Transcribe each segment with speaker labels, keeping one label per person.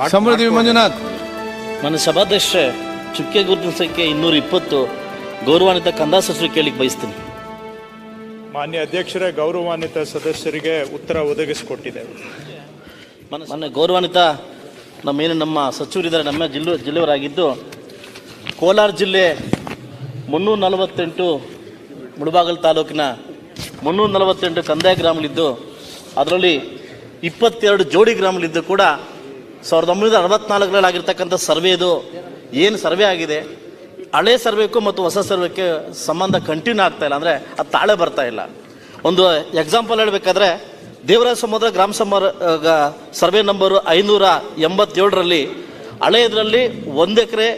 Speaker 1: ಸಮೃದ್ಧಿ ಮಂಜುನಾಥ್.
Speaker 2: ನನ್ನ ಸಭಾಧ್ಯಕ್ಷರೇ, ಚುಕ್ಕೆ ಗುರುತಿನ ಸಂಖ್ಯೆ 220 ಗೌರವಾನ್ವಿತ ಕಂದಾಯ ಸಚಿವರು ಕೇಳಿಕ್ಕೆ ಬಯಸ್ತೀನಿ.
Speaker 3: ಮಾನ್ಯ ಅಧ್ಯಕ್ಷರೇ, ಗೌರವಾನ್ವಿತ ಸದಸ್ಯರಿಗೆ ಉತ್ತರ ಒದಗಿಸಿಕೊಟ್ಟಿದ್ದೇವೆ.
Speaker 2: ಮೊನ್ನೆ ಗೌರವಾನ್ವಿತ ನಮ್ಮ ಸಚಿವರಿದ್ದಾರೆ, ನಮ್ಮ ಜಿಲ್ಲೆಯವರಾಗಿದ್ದು ಕೋಲಾರ ಜಿಲ್ಲೆ 348 ಮುಳಬಾಗಿಲು ತಾಲೂಕಿನ 348 ಕಂದಾಯ ಗ್ರಾಮಗಳಿದ್ದು ಅದರಲ್ಲಿ 22 ಜೋಡಿ ಗ್ರಾಮಗಳಿದ್ದು ಕೂಡ 1964ರಲ್ಲಿ ಆಗಿರ್ತಕ್ಕಂಥ ಸರ್ವೇದು ಏನು ಸರ್ವೆ ಆಗಿದೆ, ಹಳೆ ಸರ್ವೆಗೂ ಮತ್ತು ಹೊಸ ಸರ್ವೆಗೆ ಸಂಬಂಧ ಕಂಟಿನ್ಯೂ ಆಗ್ತಾ ಇಲ್ಲ, ಅಂದರೆ ಅದು ತಾಳೆ ಬರ್ತಾ ಇಲ್ಲ. ಒಂದು ಎಕ್ಸಾಂಪಲ್ ಹೇಳಬೇಕಾದ್ರೆ ದೇವರಾಜ ಸಮುದ್ರ ಗ್ರಾಮ ಸರ್ವೆ ನಂಬರು 587ರಲ್ಲಿ ಹಳೆಯದರಲ್ಲಿ 1 ಎಕರೆ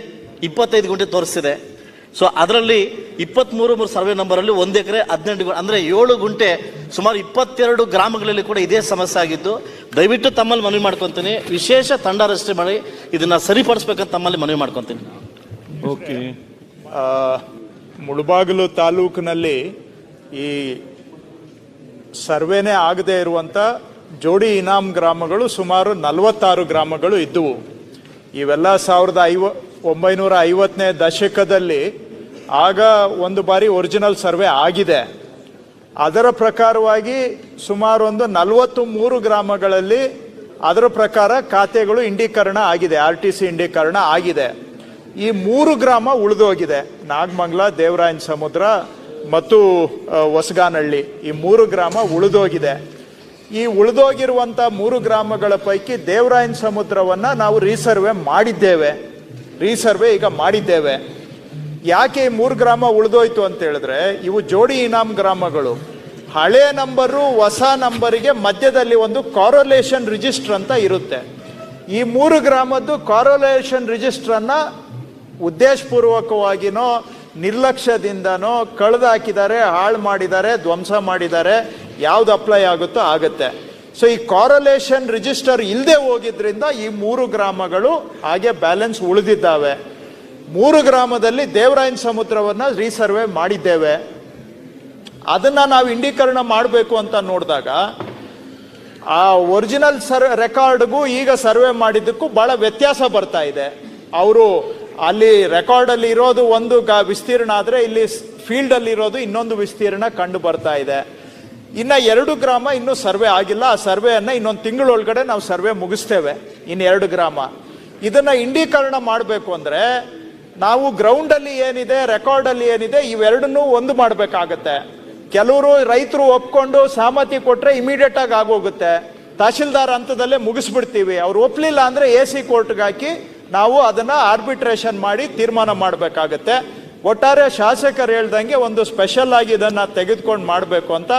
Speaker 2: 25 ಗುಂಟೆ ತೋರಿಸ್ತಿದೆ. ಸೊ ಅದರಲ್ಲಿ 23 ಸರ್ವೆ ನಂಬರಲ್ಲಿ 1 ಎಕರೆ 18 ಗುಂಟೆ, ಅಂದರೆ 7 ಗುಂಟೆ, ಸುಮಾರು 22 ಗ್ರಾಮಗಳಲ್ಲಿ ಕೂಡ ಇದೇ ಸಮಸ್ಯೆ ಆಗಿದ್ದು, ದಯವಿಟ್ಟು ತಮ್ಮಲ್ಲಿ ಮನವಿ ಮಾಡ್ಕೊತೀನಿ, ವಿಶೇಷ ತಂಡ ರಚನೆ ಮಾಡಿ ಇದನ್ನ ಸರಿಪಡಿಸ್ಬೇಕಂತ ತಮ್ಮಲ್ಲಿ ಮನವಿ ಮಾಡ್ಕೊತೀನಿ.
Speaker 1: ಓಕೆ.
Speaker 3: ಮುಳಬಾಗಿಲು ತಾಲೂಕಿನಲ್ಲಿ ಈ ಸರ್ವೇನೇ ಆಗದೆ ಇರುವಂಥ ಜೋಡಿ ಇನಾಮ್ ಗ್ರಾಮಗಳು ಸುಮಾರು 46 ಗ್ರಾಮಗಳು ಇದ್ದವು. ಇವೆಲ್ಲ 1950ನೇ ದಶಕದಲ್ಲಿ ಆಗ ಒಂದು ಬಾರಿ ಒರಿಜಿನಲ್ ಸರ್ವೆ ಆಗಿದೆ. ಅದರ ಪ್ರಕಾರವಾಗಿ ಸುಮಾರು ಒಂದು 43 ಗ್ರಾಮಗಳಲ್ಲಿ ಅದರ ಪ್ರಕಾರ ಖಾತೆಗಳು ಇಂಡೀಕರಣ ಆಗಿದೆ, RTC ಇಂಡೀಕರಣ ಆಗಿದೆ. ಈ 3 ಗ್ರಾಮ ಉಳಿದೋಗಿದೆ, ನಾಗಮಂಗಲ, ದೇವರಾಯನ ಸಮುದ್ರ ಮತ್ತು ಹೊಸಗಾನಹಳ್ಳಿ. ಈ 3 ಗ್ರಾಮ ಉಳಿದೋಗಿದೆ. ಈ ಉಳಿದೋಗಿರುವಂಥ 3 ಗ್ರಾಮಗಳ ಪೈಕಿ ದೇವರಾಯನ ಸಮುದ್ರವನ್ನು ನಾವು ರೀಸರ್ವೆ ಈಗ ಮಾಡಿದ್ದೇವೆ. ಯಾಕೆ ಈ 3 ಗ್ರಾಮ ಉಳಿದೋಯ್ತು ಅಂತ ಹೇಳಿದ್ರೆ, ಇವು ಜೋಡಿ ಇನಾಮ್ ಗ್ರಾಮಗಳು. ಹಳೆ ನಂಬರು ಹೊಸ ನಂಬರಿಗೆ ಮಧ್ಯದಲ್ಲಿ ಒಂದು ಕಾರೊಲೇಷನ್ ರಿಜಿಸ್ಟರ್ ಅಂತ ಇರುತ್ತೆ. ಈ 3 ಗ್ರಾಮದ್ದು ಕಾರೊಲೇಷನ್ ರಿಜಿಸ್ಟ್ರನ್ನ ಉದ್ದೇಶಪೂರ್ವಕವಾಗಿನೋ ನಿರ್ಲಕ್ಷ್ಯದಿಂದನೋ ಕಳೆದು ಹಾಕಿದ್ದಾರೆ, ಹಾಳು ಮಾಡಿದ್ದಾರೆ, ಧ್ವಂಸ ಮಾಡಿದ್ದಾರೆ. ಯಾವ್ದು ಅಪ್ಲೈ ಆಗುತ್ತೋ ಆಗುತ್ತೆ. ಸೊ ಈ ಕಾರೊಲೇಷನ್ ರಿಜಿಸ್ಟರ್ ಇಲ್ಲದೆ ಹೋಗಿದ್ರಿಂದ ಈ 3 ಗ್ರಾಮಗಳು ಹಾಗೆ ಬ್ಯಾಲೆನ್ಸ್ ಉಳಿದಿದ್ದಾವೆ. 3 ಗ್ರಾಮದಲ್ಲಿ ದೇವರಾಯನ ಸಮುದ್ರವನ್ನು ರೀಸರ್ವೆ ಮಾಡಿದ್ದೇವೆ. ಅದನ್ನ ನಾವು ಇಂಡೀಕರಣ ಮಾಡಬೇಕು ಅಂತ ನೋಡಿದಾಗ ಆ ಒರಿಜಿನಲ್ ರೆಕಾರ್ಡ್ಗೂ ಈಗ ಸರ್ವೆ ಮಾಡಿದ್ದಕ್ಕೂ ಬಹಳ ವ್ಯತ್ಯಾಸ ಬರ್ತಾ ಇದೆ. ಅವರು ಅಲ್ಲಿ ರೆಕಾರ್ಡಲ್ಲಿ ಇರೋದು ಒಂದು ವಿಸ್ತೀರ್ಣ ಆದರೆ ಇಲ್ಲಿ ಫೀಲ್ಡಲ್ಲಿ ಇರೋದು ಇನ್ನೊಂದು ವಿಸ್ತೀರ್ಣ ಕಂಡು ಬರ್ತಾ ಇದೆ. ಇನ್ನು 2 ಗ್ರಾಮ ಇನ್ನೂ ಸರ್ವೆ ಆಗಿಲ್ಲ. ಆ ಸರ್ವೆಯನ್ನು ಇನ್ನೊಂದು ತಿಂಗಳೊಳಗಡೆ ನಾವು ಸರ್ವೆ ಮುಗಿಸ್ತೇವೆ. ಇನ್ನು 2 ಗ್ರಾಮ ಇದನ್ನ ಇಂಡೀಕರಣ ಮಾಡಬೇಕು ಅಂದರೆ ನಾವು ಗ್ರೌಂಡಲ್ಲಿ ಏನಿದೆ, ರೆಕಾರ್ಡಲ್ಲಿ ಏನಿದೆ, ಇವೆರಡನ್ನೂ ಒಂದು ಮಾಡಬೇಕಾಗತ್ತೆ. ಕೆಲವರು ರೈತರು ಒಪ್ಕೊಂಡು ಸಹಮತಿ ಕೊಟ್ಟರೆ ಇಮಿಡಿಯೇಟ್ ಆಗಿ ಆಗೋಗುತ್ತೆ, ತಹಶೀಲ್ದಾರ್ ಹಂತದಲ್ಲೇ ಮುಗಿಸ್ಬಿಡ್ತೀವಿ. ಅವ್ರು ಒಪ್ಪಲಿಲ್ಲ ಅಂದರೆ AC ಕೋರ್ಟ್ಗೆ ಹಾಕಿ ನಾವು ಅದನ್ನ ಆರ್ಬಿಟ್ರೇಷನ್ ಮಾಡಿ ತೀರ್ಮಾನ ಮಾಡಬೇಕಾಗತ್ತೆ. ಒಟ್ಟಾರೆ ಶಾಸಕರು ಹೇಳ್ದಂಗೆ ಒಂದು ಸ್ಪೆಷಲ್ ಆಗಿ ಇದನ್ನ ತೆಗೆದುಕೊಂಡು ಮಾಡಬೇಕು ಅಂತ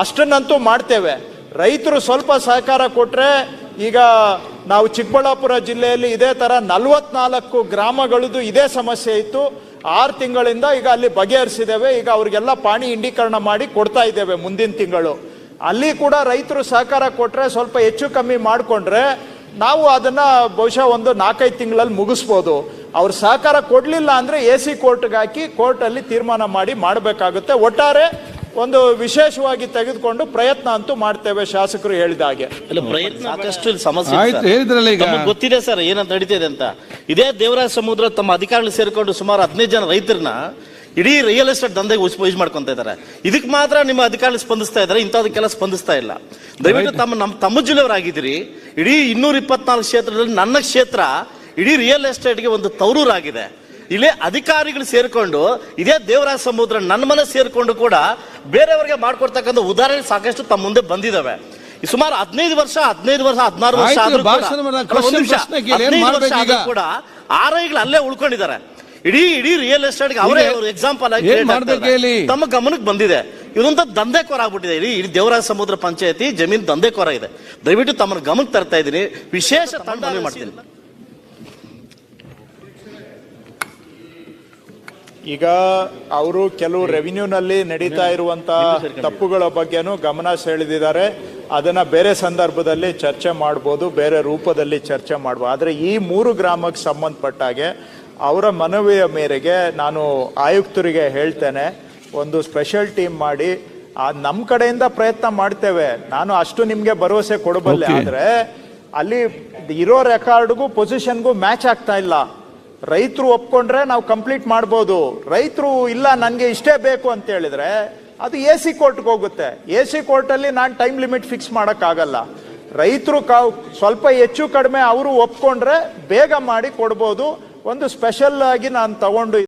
Speaker 3: ಅಷ್ಟನ್ನಂತೂ ಮಾಡ್ತೇವೆ. ರೈತರು ಸ್ವಲ್ಪ ಸಹಕಾರ ಕೊಟ್ಟರೆ, ಈಗ ನಾವು ಚಿಕ್ಕಬಳ್ಳಾಪುರ ಜಿಲ್ಲೆಯಲ್ಲಿ ಇದೇ ಥರ 44 ಗ್ರಾಮಗಳದ್ದು ಇದೇ ಸಮಸ್ಯೆ ಇತ್ತು. 6 ತಿಂಗಳಿಂದ ಈಗ ಅಲ್ಲಿ ಬಗೆಹರಿಸಿದ್ದೇವೆ. ಈಗ ಅವ್ರಿಗೆಲ್ಲ ಪಾಣಿ ಇಂಡೀಕರಣ ಮಾಡಿ ಕೊಡ್ತಾ ಇದ್ದೇವೆ ಮುಂದಿನ ತಿಂಗಳು. ಅಲ್ಲಿ ಕೂಡ ರೈತರು ಸಹಕಾರ ಕೊಟ್ಟರೆ, ಸ್ವಲ್ಪ ಹೆಚ್ಚು ಕಮ್ಮಿ ಮಾಡಿಕೊಂಡ್ರೆ ನಾವು ಅದನ್ನ ಬಹುಶಃ ಒಂದು 4-5 ತಿಂಗಳಲ್ಲಿ ಮುಗಿಸ್ಬೋದು. ಅವ್ರು ಸಹಕಾರ ಕೊಡಲಿಲ್ಲ ಅಂದರೆ AC ಕೋರ್ಟ್ಗೆ ಹಾಕಿ ಕೋರ್ಟಲ್ಲಿ ತೀರ್ಮಾನ ಮಾಡಿ ಮಾಡಬೇಕಾಗುತ್ತೆ. ಒಟ್ಟಾರೆ ಒಂದು ವಿಶೇಷವಾಗಿ ತೆಗೆದುಕೊಂಡು ಪ್ರಯತ್ನ ಅಂತೂ ಮಾಡ್ತೇವೆ, ಶಾಸಕರು ಹೇಳಿದ ಹಾಗೆ.
Speaker 2: ಪ್ರಯತ್ನ ಸಾಕಷ್ಟು ಸಮಸ್ಯೆ ಗೊತ್ತಿದೆ ಸರ್ ಏನಂತ ನಡೀತಿದೆ ಅಂತ. ಇದೇ ದೇವರಾಜ ಸಮುದ್ರ ತಮ್ಮ ಅಧಿಕಾರಿಗಳು ಸೇರಿಕೊಂಡು ಸುಮಾರು 15 ಜನ ರೈತರನ್ನ ಇಡೀ ರಿಯಲ್ ಎಸ್ಟೇಟ್ ದಂಧೆಗೆ ಯೂಸ್ ಮಾಡ್ಕೊಂತ ಇದ್ದಾರೆ. ಇದಕ್ಕೆ ಮಾತ್ರ ನಿಮ್ಮ ಅಧಿಕಾರಿಗಳು ಸ್ಪಂದಿಸ್ತಾ ಇದ್ದಾರೆ, ಇಂಥದಕ್ಕೆಲ್ಲ ಸ್ಪಂದಿಸ್ತಾ ಇಲ್ಲ. ದಯವಿಟ್ಟು ತಮ್ಮ ಜಿಲ್ಲೆಯವರಾಗಿದ್ದೀರಿ. ಇಡೀ 224 ಕ್ಷೇತ್ರದಲ್ಲಿ ನನ್ನ ಕ್ಷೇತ್ರ ಇಡೀ ರಿಯಲ್ ಎಸ್ಟೇಟ್ಗೆ ಒಂದು ತವರೂರಾಗಿದೆ. ಇಲ್ಲೇ ಅಧಿಕಾರಿಗಳು ಸೇರ್ಕೊಂಡು ಇದೇ ದೇವರಾಜ ಸಮುದ್ರ ನನ್ನ ಮನೆ ಸೇರ್ಕೊಂಡು ಕೂಡ ಬೇರೆಯವರಿಗೆ ಮಾಡ್ಕೊಡ್ತಕ್ಕಂಥ ಉದಾಹರಣೆ ಸಾಕಷ್ಟು ತಮ್ಮ ಮುಂದೆ ಬಂದಿದ್ದಾವೆ. ಸುಮಾರು 15 ವರ್ಷ 16 ವರ್ಷ ಆದ್ರೂ ಕೂಡ RIಗಳು ಅಲ್ಲೇ ಉಳ್ಕೊಂಡಿದ್ದಾರೆ. ಇಡೀ ರಿಯಲ್ ಎಸ್ಟೇಟ್ಗೆ ಅವರೇ ಎಕ್ಸಾಂಪಲ್ ಆಗಿ ತಮ್ಮ ಗಮನಕ್ಕೆ ಬಂದಿದೆ. ಇದೊಂದು ದಂಧೆಕೋರ ಆಗ್ಬಿಟ್ಟಿದೆ. ಇಡೀ ದೇವರಾಜ ಸಮುದ್ರ ಪಂಚಾಯತಿ ಜಮೀನು ದಂಧೆಕೋರ ಇದೆ. ದಯವಿಟ್ಟು ತಮ್ಮ ಗಮನಕ್ಕೆ ತರ್ತಾ ಇದ್ದೀನಿ, ವಿಶೇಷ ತಂಡ ಮಾಡ್ತೀನಿ.
Speaker 3: ಈಗ ಅವರು ಕೆಲವು ರೆವಿನ್ಯೂನಲ್ಲಿ ನಡೀತಾ ಇರುವಂತ ತಪ್ಪುಗಳ ಬಗ್ಗೆನೂ ಗಮನ ಸೆಳೆದಿದ್ದಾರೆ. ಅದನ್ನ ಬೇರೆ ಸಂದರ್ಭದಲ್ಲಿ ಚರ್ಚೆ ಮಾಡ್ಬೋದು, ಬೇರೆ ರೂಪದಲ್ಲಿ ಚರ್ಚೆ ಮಾಡ್ಬೋದು. ಆದರೆ ಈ 3 ಗ್ರಾಮಕ್ಕೆ ಸಂಬಂಧಪಟ್ಟಾಗೆ ಅವರ ಮನವಿಯ ಮೇರೆಗೆ ನಾನು ಆಯುಕ್ತರಿಗೆ ಹೇಳ್ತೇನೆ, ಒಂದು ಸ್ಪೆಷಲ್ ಟೀಮ್ ಮಾಡಿ ನಮ್ಮ ಕಡೆಯಿಂದ ಪ್ರಯತ್ನ ಮಾಡ್ತೇವೆ. ನಾನು ಅಷ್ಟು ನಿಮಗೆ ಭರವಸೆ ಕೊಡಬಲ್ಲೆ. ಆದರೆ ಅಲ್ಲಿ ಇರೋ ರೆಕಾರ್ಡ್ಗೂ ಪೊಸಿಷನ್ಗೂ ಮ್ಯಾಚ್ ಆಗ್ತಾ ಇಲ್ಲ. ರೈತರು ಒಪ್ಕೊಂಡ್ರೆ ನಾವು ಕಂಪ್ಲೀಟ್ ಮಾಡ್ಬೋದು. ರೈತರು ಇಲ್ಲ ನನಗೆ ಇಷ್ಟೇ ಬೇಕು ಅಂತ ಹೇಳಿದ್ರೆ ಅದು AC ಕೋರ್ಟ್ಗೆ ಹೋಗುತ್ತೆ. AC ಕೋರ್ಟಲ್ಲಿ ನಾನು ಟೈಮ್ ಲಿಮಿಟ್ ಫಿಕ್ಸ್ ಮಾಡೋಕ್ಕಾಗಲ್ಲ. ರೈತರು ಸ್ವಲ್ಪ ಹೆಚ್ಚು ಕಡಿಮೆ ಅವರು ಒಪ್ಕೊಂಡ್ರೆ ಬೇಗ ಮಾಡಿ ಕೊಡ್ಬೋದು. ಒಂದು ಸ್ಪೆಷಲ್ ಆಗಿ ನಾನು ತಗೊಂಡು